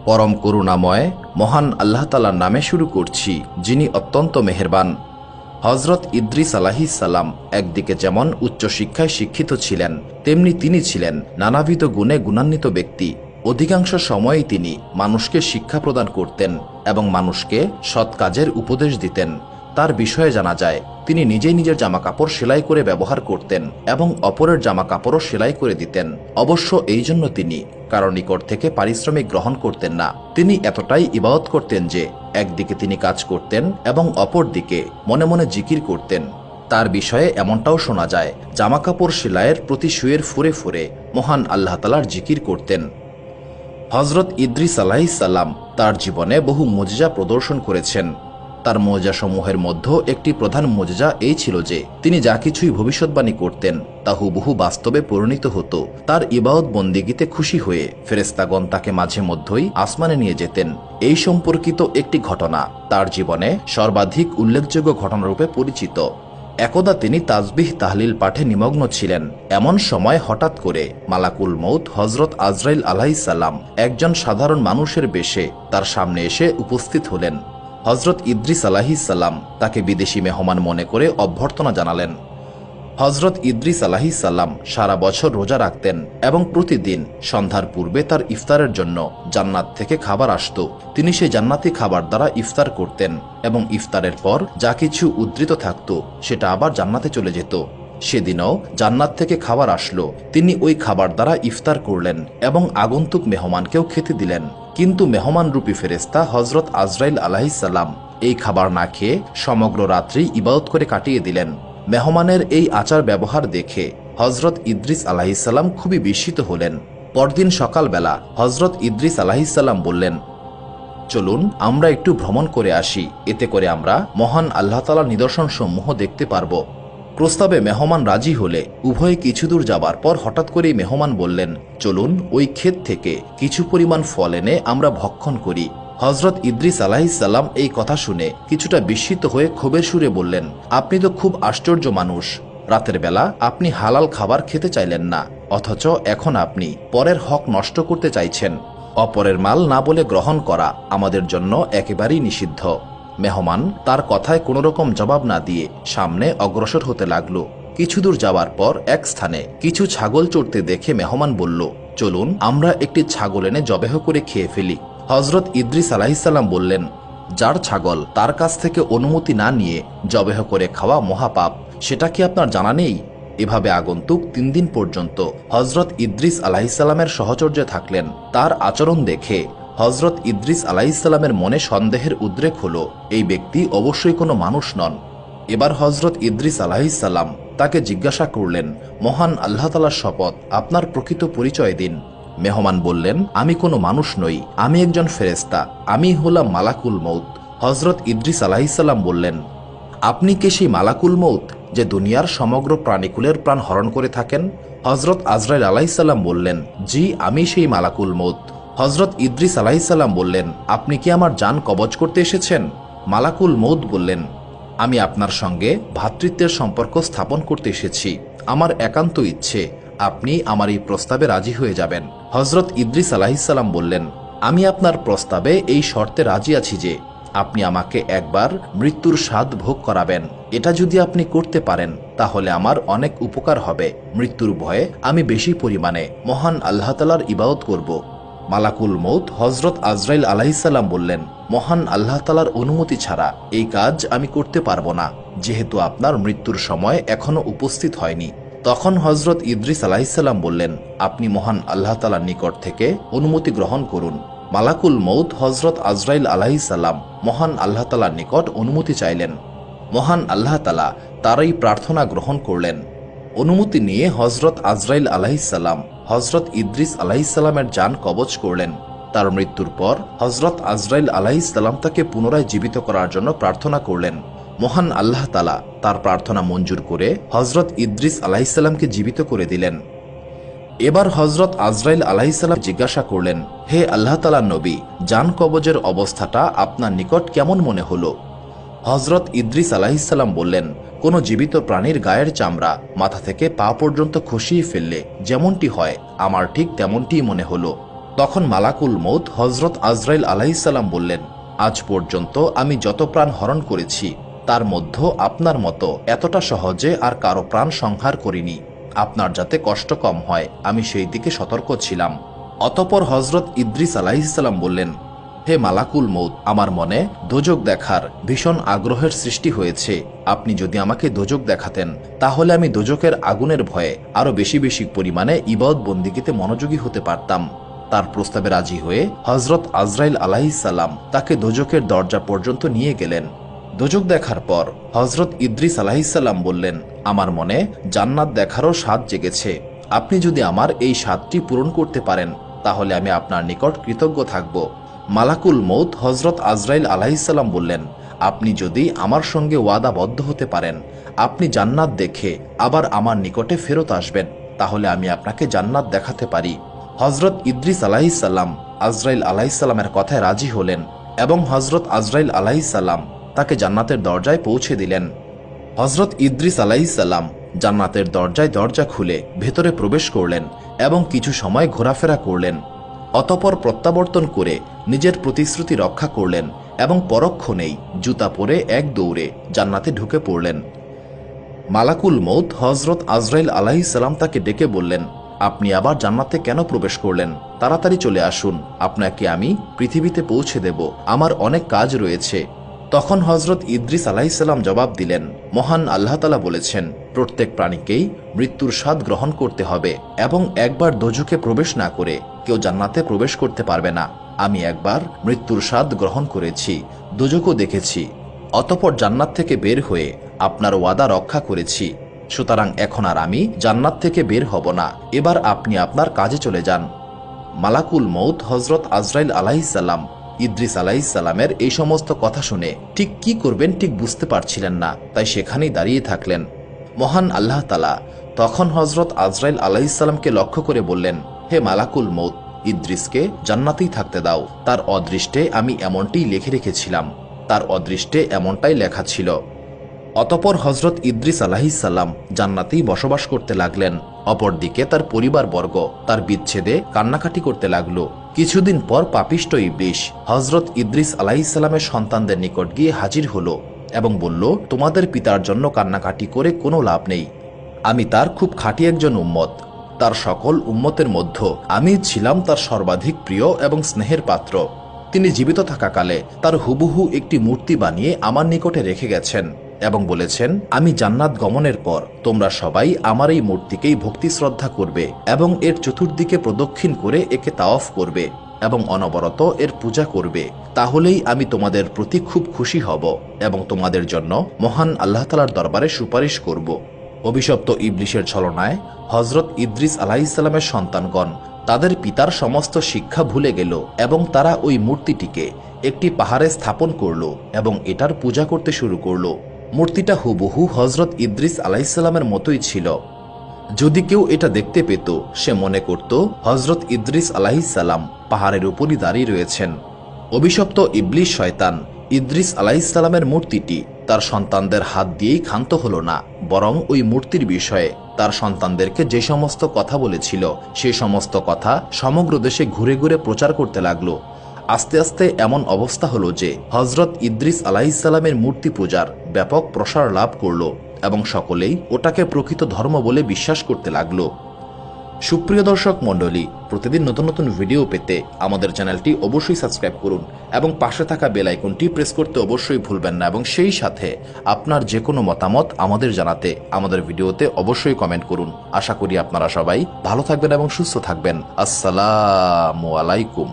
পরম করুণাময় মহান আল্লাহ তাআলার নামে শুরু করছি, যিনি অত্যন্ত মেহেরবান। হযরত ইদ্রিস আলাইহিস সালাম একদিকে যেমন উচ্চশিক্ষায় শিক্ষিত ছিলেন, তেমনি তিনি ছিলেন নানাবিধ গুণে গুণান্বিত ব্যক্তি। অধিকাংশ সময়ই তিনি মানুষকে শিক্ষা প্রদান করতেন এবং মানুষকে সৎ কাজের উপদেশ দিতেন। তার বিষয়ে জানা যায়, তিনি নিজেই নিজের জামাকাপড় সেলাই করে ব্যবহার করতেন এবং অপরের জামাকাপড়ও সেলাই করে দিতেন। অবশ্য এই জন্য তিনি কারো নিকট থেকে পারিশ্রমিক গ্রহণ করতেন না। তিনি এতটাই ইবাদত করতেন যে একদিকে তিনি কাজ করতেন এবং অপর দিকে মনে মনে জিকির করতেন। তার বিষয়ে এমনটাও শোনা যায়, জামাকাপড় সেলাইয়ের প্রতি সুয়ের ফুরে ফুরে মহান আল্লাহ তাআলার জিকির করতেন। হযরত ইদ্রিস আলাইহিস সালাম তার জীবনে বহু মুজিজা প্রদর্শন করেছেন। তার মুজিজাসমূহের মধ্যে একটি প্রধান মুজিজা এই ছিল যে তিনি যা কিছুই ভবিষ্যৎবাণী করতেন তা হুবহু বাস্তবে পরিণত হতো। তার ইবাদত বন্দিগিতে খুশি হয়ে ফেরেশতাগণ তাকে মাঝে মধ্যেই আসমানে নিয়ে যেতেন। এই সম্পর্কিত একটি ঘটনা তার জীবনে সর্বাধিক উল্লেখযোগ্য ঘটনারূপে পরিচিত। একদা তিনি তাসবিহ তাহলিল পাঠে নিমগ্ন ছিলেন। এমন সময় হঠাৎ করে মালাকুল মউত হযরত আজরাইল আলাইহিস সালাম একজন সাধারণ মানুষের বেশে তার সামনে এসে উপস্থিত হলেন। হযরত ইদ্রিস আলাইহিস সালাম তাকে বিদেশি মেহমান মনে করে অভ্যর্থনা জানালেন। হযরত ইদ্রিস আলাইহিস সালাম সারা বছর রোজা রাখতেন এবং প্রতিদিন সন্ধ্যার পূর্বে তার ইফতারের জন্য জান্নাত থেকে খাবার আসত। তিনি সেই জান্নাতি খাবার দ্বারা ইফতার করতেন এবং ইফতারের পর যা কিছু উদ্ধৃত থাকত সেটা আবার জান্নাতে চলে যেত। সেদিনও জান্নাত থেকে খাবার আসলো। তিনি ওই খাবার দ্বারা ইফতার করলেন এবং আগন্তুক মেহমানকেও খেতে দিলেন। কিন্তু মেহমানরূপী ফেরেশতা হযরত আজরাইল আলাইহিস সালাম এই খাবার না খেয়ে সমগ্র রাত্রি ইবাদত করে কাটিয়ে দিলেন। মেহমানের এই আচার ব্যবহার দেখে হযরত ইদ্রিস আলাইহিস সালাম খুবই বিস্মিত হলেন। পরদিন সকালবেলা হযরত ইদ্রিস আলাইহিস সালাম বললেন, চলুন আমরা একটু ভ্রমণ করে আসি, এতে করে আমরা মহান আল্লাহ তাআলার নিদর্শন সমূহ দেখতে পারব। প্রস্তাবে মেহমান রাজি হলে উভয়ে কিছু দূর যাবার পর হঠাৎ করেই মেহমান বললেন, চলুন ওই ক্ষেত থেকে কিছু পরিমাণ ফল এনে আমরা ভক্ষণ করি। হযরত ইদ্রিস আলাইহিস সালাম এই কথা শুনে কিছুটা বিস্মিত হয়ে ক্ষোভের সুরে বললেন, আপনি তো খুব আশ্চর্য মানুষ। রাতের বেলা আপনি হালাল খাবার খেতে চাইলেন না, অথচ এখন আপনি পরের হক নষ্ট করতে চাইছেন। অপরের মাল না বলে গ্রহণ করা আমাদের জন্য একেবারেই নিষিদ্ধ। মেহমান তার কথায় কোনোরকম জবাব না দিয়ে সামনে অগ্রসর হতে লাগল। কিছু দূর যাওয়ার পর এক স্থানে কিছু ছাগল চড়তে দেখে মেহমান বলল, চলুন আমরা একটি ছাগল এনে জবেহ করে খেয়ে ফেলি। হযরত ইদ্রিস আলাইহিস সালাম বললেন, যার ছাগল তার কাছ থেকে অনুমতি না নিয়ে জবেহ করে খাওয়া মহাপাপ, সেটা কি আপনার জানা নেই? এভাবে আগন্তুক 3 দিন পর্যন্ত হযরত ইদ্রিস আলাইহিস সালামের সহচর্যে থাকলেন। তার আচরণ দেখে হযরত ইদ্রিস আলাইহিস সালামের মনে সন্দেহের উদ্রেক হলো, এই ব্যক্তি অবশ্যই কোনো মানুষ নন। এবার হযরত ইদ্রিস আলাইহিস সালাম তাকে জিজ্ঞাসা করলেন, মহান আল্লাহ তাআলার শপথ, আপনার প্রকৃত পরিচয় দিন। মেহমান বললেন, আমি কোনো মানুষ নই, আমি একজন ফেরেশতা, আমি হলাম মালাকুল মউত। হযরত ইদ্রিস আলাইহিস সালাম বললেন, আপনি কি সেই মালাকুল মউত যে দুনিয়ার সমগ্র প্রাণীকুলের প্রাণ হরণ করে থাকেন? হযরত আজরাইল আলাইহিস সালাম বললেন, জি আমি সেই মালাকুল মউত। হযরত ইদ্রিস আলাইহিস সালাম বললেন, আপনি কি আমার জান কবজ করতে এসেছেন? মালাকুল মউত বললেন, আমি আপনার সঙ্গে ভ্রাতৃত্বের সম্পর্ক স্থাপন করতে এসেছি। আমার একান্ত ইচ্ছে আপনি আমার এই প্রস্তাবে রাজি হয়ে যাবেন। হযরত ইদ্রিস আলাইহিস সালাম বললেন, আমি আপনার প্রস্তাবে এই শর্তে রাজি আছি যে আপনি আমাকে একবার মৃত্যুর স্বাদ ভোগ করাবেন। এটা যদি আপনি করতে পারেন তাহলে আমার অনেক উপকার হবে। মৃত্যুর ভয়ে আমি বেশি পরিমাণে মহান আল্লাহ তাআলার ইবাদত করব। মালাকুল মউত হযরত আজরাইল আলাইহিস সালাম বললেন, মহান আল্লাহ তাআলার অনুমতি ছাড়া এই কাজ আমি করতে পারবো না, যেহেতু আপনার মৃত্যুর সময় এখনো উপস্থিত হয়নি। তখন হযরত ইদ্রিস আলাইহিস সালাম বললেন, আপনি মহান আল্লাহ তাআলার নিকট থেকে অনুমতি গ্রহণ করুন। মালাকুল মউত হযরত আজরাইল আলাইহিস সালাম মহান আল্লাহ তাআলার নিকট অনুমতি চাইলেন। মহান আল্লাহ তাআলা তার এই প্রার্থনা গ্রহণ করলেন। অনুমতি নিয়ে হযরত আজরাইল আলাইহিস সালাম হযরত ইদ্রিস আলাইহিস সালামের জান কবজ করলেন। তার মৃত্যুর পর হযরত আজরাইল আলাইহিস সালাম তাকে পুনরায় জীবিত করার জন্য প্রার্থনা করলেন। মহান আল্লাহ তাআলা তার প্রার্থনা মঞ্জুর করে হযরত ইদ্রিস আলাইহিস সালামকে জীবিত করে দিলেন। এবার হযরত আজরাইল আলাইহিস সালাম জিজ্ঞাসা করলেন, হে আল্লাহ তাআলার নবী, জান কবজের অবস্থাটা আপনার নিকট কেমন মনে হলো? হযরত ইদ্রিস আলাইহিস সালাম বললেন, কোনো জীবিত প্রাণীর গায়ের চামড়া মাথা থেকে পা পর্যন্ত খসিয়ে ফেললে যেমনটি হয় আমার ঠিক তেমনটিই মনে হলো। তখন মালাকুল মউত হযরত আজরাইল আলাইহিসসালাম বললেন, আজ পর্যন্ত আমি যত প্রাণ হরণ করেছি তার মধ্যে আপনার মতো এতটা সহজে আর কারো প্রাণ সংহার করিনি। আপনার যাতে কষ্ট কম হয় আমি সেই দিকে সতর্ক ছিলাম। অতঃপর হযরত ইদ্রিস আলাইহিসসালাম বললেন, হে মালাকুল মউত, আমার মনে দোজক দেখার ভীষণ আগ্রহের সৃষ্টি হয়েছে। আপনি যদি আমাকে দোজক দেখাতেন তাহলে আমি দোজকের আগুনের ভয়ে আরো বেশি বেশি পরিমাণে ইবাদত বন্দিগিতে মনোযোগী হতে পারতাম। তার প্রস্তাবে রাজি হয়ে হযরত আজরাইল আলাইহিসসালাম তাকে দোজকের দরজা পর্যন্ত নিয়ে গেলেন। দোজক দেখার পর হযরত ইদ্রিস আলাইহিসসালাম বললেন, আমার মনে জান্নাত দেখারও স্বাদ জেগেছে। আপনি যদি আমার এই স্বাদটি পূরণ করতে পারেন তাহলে আমি আপনার নিকট কৃতজ্ঞ থাকব। মালাকুল মউত হযরত আজরাইল আলাইহিসসালাম বললেন, আপনি যদি আমার সঙ্গে ওয়াদাবদ্ধ হতে পারেন আপনি জান্নাত দেখে আবার আমার নিকটে ফেরত আসবেন, তাহলে আমি আপনাকে জান্নাত দেখাতে পারি। হযরত ইদ্রিস আলাইহিসসালাম আজরাইল আলাইহিসসালামের কথায় রাজি হলেন এবং হযরত আজরাইল আলাইহিসসালাম তাকে জান্নাতের দরজায় পৌঁছে দিলেন। হযরত ইদ্রিস আলাইহিসসালাম জান্নাতের দরজায় দরজা খুলে ভেতরে প্রবেশ করলেন এবং কিছু সময় ঘোরাফেরা করলেন। অতঃপর প্রত্যাবর্তন করে নিজের প্রতিশ্রুতি রক্ষা করলেন এবং পরক্ষণেই জুতা পরে এক দৌড়ে জান্নাতে ঢুকে পড়লেন। মালাকুল মউত হযরত আজরাইল আলাইহিসসালাম তাকে ডেকে বললেন, আপনি আবার জান্নাতে কেন প্রবেশ করলেন? তাড়াতাড়ি চলে আসুন, আপনাকে আমি পৃথিবীতে পৌঁছে দেব, আমার অনেক কাজ রয়েছে। তখন হযরত ইদ্রিস আলাইহিসসালাম জবাব দিলেন, মহান আল্লাহ তাআলা বলেছেন, প্রত্যেক প্রাণীকেই মৃত্যুর স্বাদ গ্রহণ করতে হবে এবং একবার দোজখে প্রবেশ না করে কেউ জান্নাতে প্রবেশ করতে পারবে না। আমি একবার মৃত্যুর স্বাদ গ্রহণ করেছি, দোজখও দেখেছি, অতঃপর জান্নাত থেকে বের হয়ে আপনার ওয়াদা রক্ষা করেছি। সুতরাং এখন আর আমি জান্নাত থেকে বের হব না, এবার আপনি আপনার কাজে চলে যান। মালাকুল মউত হযরত আজরাইল আলাইহিসসালাম ইদ্রিস আলাইহিসসালামের এই সমস্ত কথা শুনে ঠিক কি করবেন ঠিক বুঝতে পারছিলেন না, তাই সেখানেই দাঁড়িয়ে থাকলেন। মহান আল্লাহ তাআলা তখন হযরত আজরাইল আলাইহিসসালামকে লক্ষ্য করে বললেন, হে মালাকুল মউত, ইদ্রিসকে জান্নাতেই থাকতে দাও, তার অদৃষ্টে আমি এমনটাই লিখে রেখেছিলাম, তার অদৃষ্টে এমনটাই লেখা ছিল। অতঃপর হযরত ইদ্রিস আলাইহিসসালাম জান্নাতেই বসবাস করতে লাগলেন। অপরদিকে তার পরিবারবর্গ তার বিচ্ছেদে কান্নাকাটি করতে লাগল। কিছুদিন পর পাপিষ্ঠ ইবলিস হযরত ইদ্রিস আলাইহিসসালামের সন্তানদের নিকট গিয়ে হাজির হলো এবং বলল, তোমাদের পিতার জন্য কান্নাকাটি করে কোনো লাভ নেই। আমি তার খুব খাঁটি একজন উম্মত, তার সকল উম্মতের মধ্যে আমি ছিলাম তার সর্বাধিক প্রিয় এবং স্নেহের পাত্র। তিনি জীবিত থাকাকালে তার হুবহু একটি মূর্তি বানিয়ে আমার নিকটে রেখে গেছেন এবং বলেছেন, আমি জান্নাত গমনের পর তোমরা সবাই আমার এই মূর্তিকেই ভক্তি শ্রদ্ধা করবে এবং এর চতুর্দিকে প্রদক্ষিণ করে একে তাওয়াফ করবে এবং অনবরত এর পূজা করবে, তাহলেই আমি তোমাদের প্রতি খুব খুশি হব এবং তোমাদের জন্য মহান আল্লাহ তাআলার দরবারে সুপারিশ করব। অভিশপ্ত ইবলিসের ছলনায় হযরত ইদ্রিস আলাইহিসসালামের সন্তানগণ তাদের পিতার সমস্ত শিক্ষা ভুলে গেল এবং তারা ওই মূর্তিটিকে একটি পাহাড়ে স্থাপন করল এবং এটার পূজা করতে শুরু করল। মূর্তিটা হুবহু হযরত ইদ্রিস আলাইহিসসালামের মতোই ছিল। যদি কেউ এটা দেখতে পেত সে মনে করত হযরত ইদ্রিস আলাইহিসসালাম পাহাড়ের উপরই দাঁড়িয়ে রয়েছেন। অভিশপ্ত ইবলিস শয়তান ইদ্রিস আলাইহিসসালামের মূর্তিটি তার সন্তানদের হাত দিয়েই ক্ষান্ত হল না, বরং ওই মূর্তির বিষয়ে তার সন্তানদেরকে যে সমস্ত কথা বলেছিল সেই সমস্ত কথা সমগ্র দেশে ঘুরে ঘুরে প্রচার করতে লাগলো। আস্তে আস্তে এমন অবস্থা হলো যে হযরত ইদ্রিস আলাইহিসসালামের মূর্তি পূজার ব্যাপক প্রসার লাভ করল এবং সকলেই ওটাকে প্রকৃত ধর্ম বলে বিশ্বাস করতে লাগলো। সুপ্রিয় দর্শক মণ্ডলী, প্রতিদিন নতুন নতুন ভিডিও পেতে আমাদের চ্যানেলটি অবশ্যই সাবস্ক্রাইব করুন এবং পাশে থাকা বেল আইকনটি প্রেস করতে অবশ্যই ভুলবেন না এবং সেই সাথে আপনার যে কোনো মতামত আমাদের জানাতে আমাদের ভিডিওতে অবশ্যই কমেন্ট করুন। আশা করি আপনারা সবাই ভালো থাকবেন এবং সুস্থ থাকবেন। আসসালামু আলাইকুম।